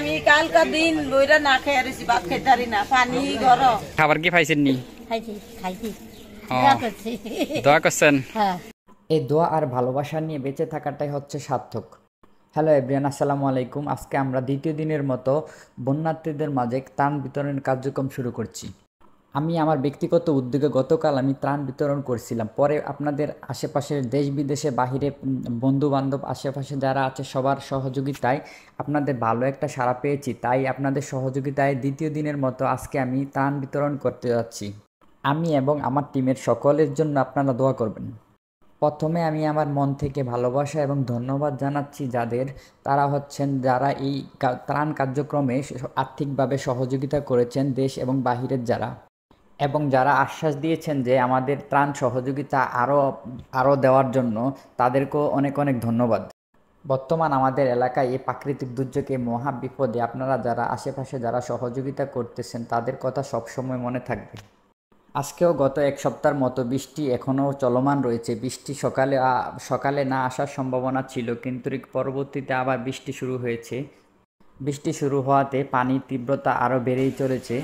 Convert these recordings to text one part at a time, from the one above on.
আমি কালকা দিন বইরা না খেয়ে রয়েছি, ভাত খাইতারি না, পানি ঘর। খাবার কি পাইছেন নি? খাইছি দোয়া করছেন। এই দোয়া আর ভালোবাসা নিয়ে বেঁচে থাকাটাই হচ্ছে সার্থক। হ্যালো এভরিওয়ান, আসসালামু আলাইকুম। আজকে আমরা দ্বিতীয় দিনের মতো বন্যার্থীদের মাঝে ত্রাণ বিতরণের কার্যক্রম শুরু করছি। আমি আমার ব্যক্তিগত উদ্যোগে গতকাল আমি ত্রাণ বিতরণ করছিলাম। পরে আপনাদের আশেপাশের দেশ বিদেশে বাহিরে বন্ধুবান্ধব আশেপাশে যারা আছে সবার সহযোগিতায় আপনাদের ভালো একটা সাড়া পেয়েছি। তাই আপনাদের সহযোগিতায় দ্বিতীয় দিনের মতো আজকে আমি ত্রাণ বিতরণ করতে যাচ্ছি। আমি এবং আমার টিমের সকলের জন্য আপনারা দোয়া করবেন। প্রথমে আমি আমার মন থেকে ভালোবাসা এবং ধন্যবাদ জানাচ্ছি তারা হচ্ছেন যারা এই ত্রাণ কার্যক্রমে আর্থিকভাবে সহযোগিতা করেছেন, দেশ এবং বাহিরের যারা আশ্বাস দিয়েছেন যে আমাদের ত্রাণ সহযোগিতা আরও দেওয়ার জন্য, তাদেরকেও অনেক অনেক ধন্যবাদ। বর্তমান আমাদের এলাকায় এই প্রাকৃতিক দুর্যোগে মহা বিপদে আপনারা যারা আশেপাশে যারা সহযোগিতা করতেছেন তাদের কথা সবসময় মনে থাকবে। আজকেও গত এক সপ্তাহের মতো বৃষ্টি এখনও চলমান রয়েছে। বৃষ্টি সকালে না আসার সম্ভাবনা ছিল, কিন্তু পরবর্তীতে আবার বৃষ্টি শুরু হয়েছে। বৃষ্টি শুরু হওয়াতে পানির তীব্রতা আরও বেড়েই চলেছে।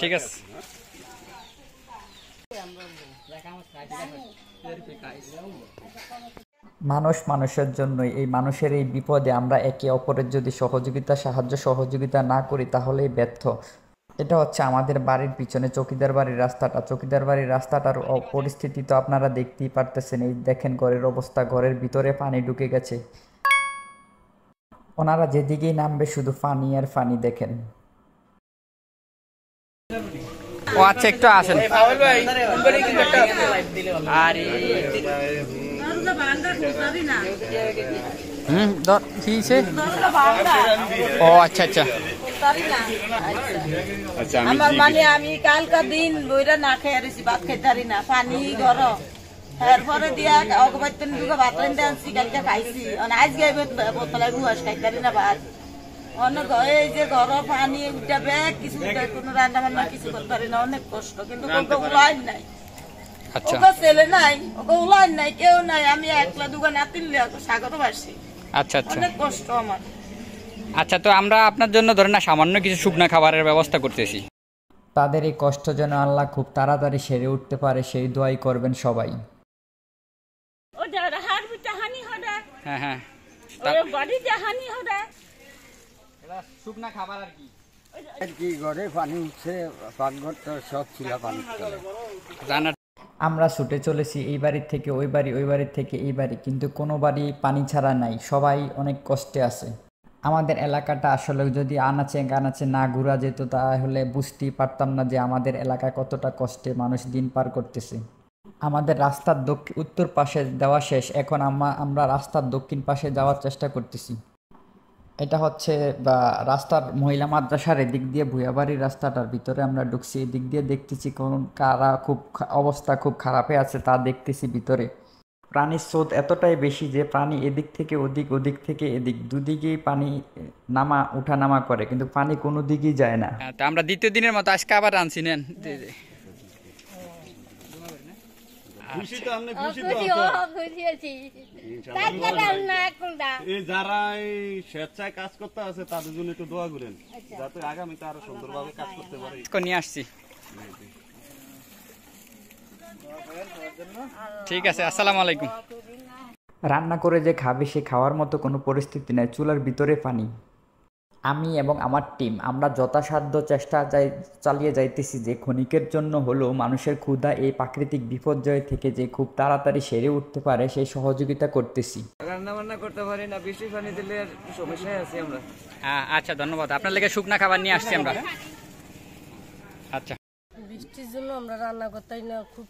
ঠিক আছে, মানুষ মানুষের জন্যই, এই মানুষের এই বিপদে আমরা একে অপরের যদি সাহায্য সহযোগিতা না করি তাহলেই ব্যর্থ। এটা হচ্ছে আমাদের বাড়ির পিছনে চৌকিদার বাড়ির রাস্তাটার পরিস্থিতি তো আপনারা দেখতেই পারতেছেন। এই দেখেন ঘরের অবস্থা, ঘরের ভিতরে পানি ঢুকে গেছে। ওনারা যেদিকেই নামবে শুধু পানি আর পানি। দেখেন। ও আচ্ছা, একটু আসেন। আরে ও আচ্ছা আচ্ছা, আমার মানে আমি কালকা দিন বইরা না খেয়ে রয়েছি, ভাত খাইতারি না, পানি ঘর। এরপরে দিয়া অগবাইতেন দুটো ভাত রান্ধে আনছি, কালকে খাইছি। আজকে বোতলায় গুয়াস খাইতারি না ভাত। অনেক এই যে ঘর পানি উঠাবে, কিছু কোনো রান্না বান্না কিছু করতে পারি না, অনেক কষ্ট। কিন্তু লাইন নাই, ওকে ছেলে নাই, ওকে লাইন নাই, কেউ নাই। আমি একলা দুগা নাতিন সাগরও পারছি। আচ্ছা আচ্ছা, অনেক কষ্ট আমার। আচ্ছা, তো আমরা আপনার জন্য ধরেন না সামান্য কিছু শুকনা খাবারের ব্যবস্থা করতেছি। তাদের এই কষ্ট যেন আল্লাহ খুব তাড়াতাড়ি সেরে উঠতে পারে সেই দোয়াই করবেন সবাই। হ্যাঁ হ্যাঁ, শুকনা খাবার আর কি ঘরে পানি উঠছে, পাকঘর তো সব ছিল পানি। আমরা ছুটে চলেছি এই বাড়ির থেকে ওই বাড়ি, ওই বাড়ির থেকে এই বাড়ি, কিন্তু কোনো বাড়ি পানি ছাড়া নাই। সবাই অনেক কষ্টে আছে। আমাদের এলাকাটা আসলে যদি আনাচে কানাচে না ঘোরা যেত তাহলে বুঝতেই পারতাম না যে আমাদের এলাকায় কতটা কষ্টে মানুষ দিন পার করতেছে। আমাদের রাস্তার উত্তর পাশে দেওয়া শেষ, এখন আমরা রাস্তার দক্ষিণ পাশে যাওয়ার চেষ্টা করতেছি। এটা হচ্ছে রাস্তার মহিলা মাদ্রাসার এদিক দিয়ে ভুয়াবাড়ির রাস্তাটার ভিতরে আমরা ঢুকছি। এদিক দিয়ে দেখতেছি কারা অবস্থা খুব খারাপে আছে তা দেখতেছি। ভিতরে প্রাণীর স্রোত এতটাই বেশি যে প্রাণী এদিক থেকে ওদিক, ওদিক থেকে এদিক, দুদিকেই পানি উঠানামা করে, কিন্তু পানি কোনো দিকেই যায় না। তা আমরা দ্বিতীয় দিনের মতো আজকে আবার আনছি। নেন, যারা স্বেচ্ছায় কাজ করতে আছে তাদের জন্য একটু দোয়া করেন, যাতে আগামীতে আরো সুন্দরভাবে কাজ করতে পারে। নিয়ে আসছি। ঠিক আছে, আসসালামু আলাইকুম। রান্না করে যে খাবে সে খাওয়ার মতো কোনো পরিস্থিতি নেই, চুলার ভিতরে পানি। আমি এবং আমার টিম আমরা যথাসাধ্য চেষ্টা চালিয়ে যাইতেছি যে ক্ষণিকের জন্য হলেও মানুষের ক্ষুধা এই প্রাকৃতিক বিপর্যয় থেকে যে খুব তাড়াতাড়ি সেরে উঠতে পারে সেই সহযোগিতা করতেছি। রান্না বান্না করতে পারি না, বৃষ্টি পানি দিলে সমস্যায় আছি আমরা। আচ্ছা, ধন্যবাদ। আপনার লেগে শুকনা খাবার নিয়ে আসছি আমরা। আচ্ছা, বৃষ্টির জন্য আমরা রান্না করতেই না, খুব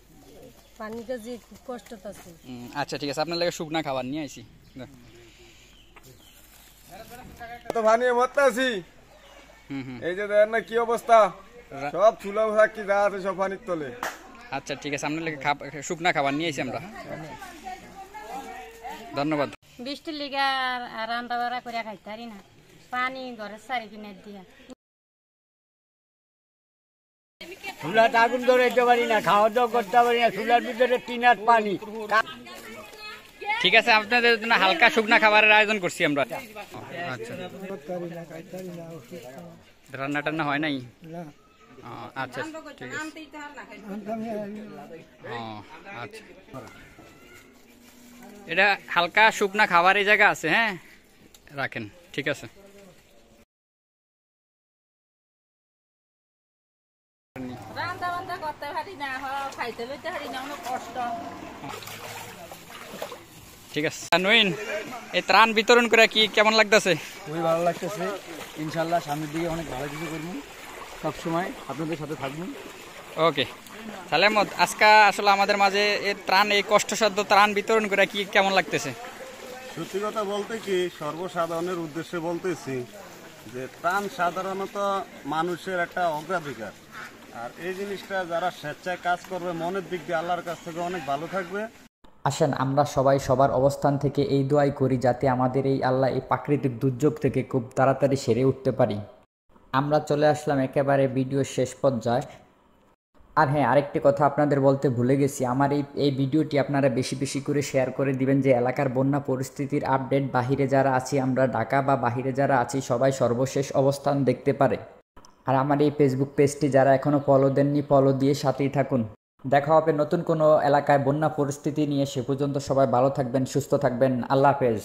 পানিতে যে খুব কষ্ট আছে। আচ্ছা ঠিক আছে, আপনার লেগে শুকনা খাবার নিয়ে আসি। তো ভানিয়ে মরতে আছি। এই যে দেখেন না কি অবস্থা, সব চুলা কি যা আছে সব পানির তলে। আচ্ছা ঠিক আছে, আপনার লেগে শুকনা খাবার নিয়ে আসি আমরা। ধন্যবাদ। বৃষ্টির লেগে রান্না বাড়া করে খাইতে পারি না, পানি ঘরের চারি কিনে দিয়া। চুলাতে আগুন ধরে দিতে পারি না, খাওয়া দাওয়া করতে পারি না, চুলার ভিতরে টিনার পানি। ঠিক আছে, আপনাদের জন্য হালকা শুকনা খাবারের আয়োজন করছি আমরা। আচ্ছা, রান্না টান্না হয় নাই? আচ্ছা ঠিক আছে। আচ্ছা, এটা হালকা শুকনা খাবারের জায়গা আছে, হ্যাঁ রাখেন, ঠিক আছে। ঠিক আছে নইন, এই ত্রাণ বিতরণ করে কি কেমন লাগতেছে? খুবই ভালো লাগতেছে, ইনশাল্লাহ সামনের দিকে অনেক ভালো কিছু করবো, সবসময় আপনাদের সাথে থাকবো। ওকে, তাহলে আজকে আসলে আমাদের মাঝে এই ত্রাণ, এই কষ্টসাধ্য ত্রাণ বিতরণ করে কি কেমন লাগতেছে? সত্যি কথা বলতে কি, সর্বসাধারণের উদ্দেশ্যে বলতেছি যে ত্রাণ সাধারণত মানুষের একটা অগ্রাধিকার, আর এই জিনিসটা যারা স্বেচ্ছায় কাজ করবে মনের দিক দিয়ে আল্লাহর কাছ থেকে অনেক ভালো থাকবে। আসেন আমরা সবাই সবার অবস্থান থেকে এই দোয়াই করি যাতে আমাদের এই আল্লাহ এই প্রাকৃতিক দুর্যোগ থেকে খুব তাড়াতাড়ি সেরে উঠতে পারি। আমরা চলে আসলাম একেবারে ভিডিও শেষ পর্যায়ে। আর হ্যাঁ, আরেকটি কথা আপনাদের বলতে ভুলে গেছি, আমার এই ভিডিওটি আপনারা বেশি বেশি করে শেয়ার করে দিবেন, যে এলাকার বন্যা পরিস্থিতির আপডেট বাহিরে যারা আছি, আমরা ঢাকা বা বাহিরে যারা আছি সবাই সর্বশেষ অবস্থান দেখতে পারে। আর আমার এই ফেসবুক পেজটি যারা এখনও ফলো দেননি, ফলো দিয়ে সাথেই থাকুন। দেখা হবে নতুন কোনো এলাকায় বন্যা পরিস্থিতি নিয়ে, সে পর্যন্ত সবাই ভালো থাকবেন, সুস্থ থাকবেন। আল্লাহ হাফেজ।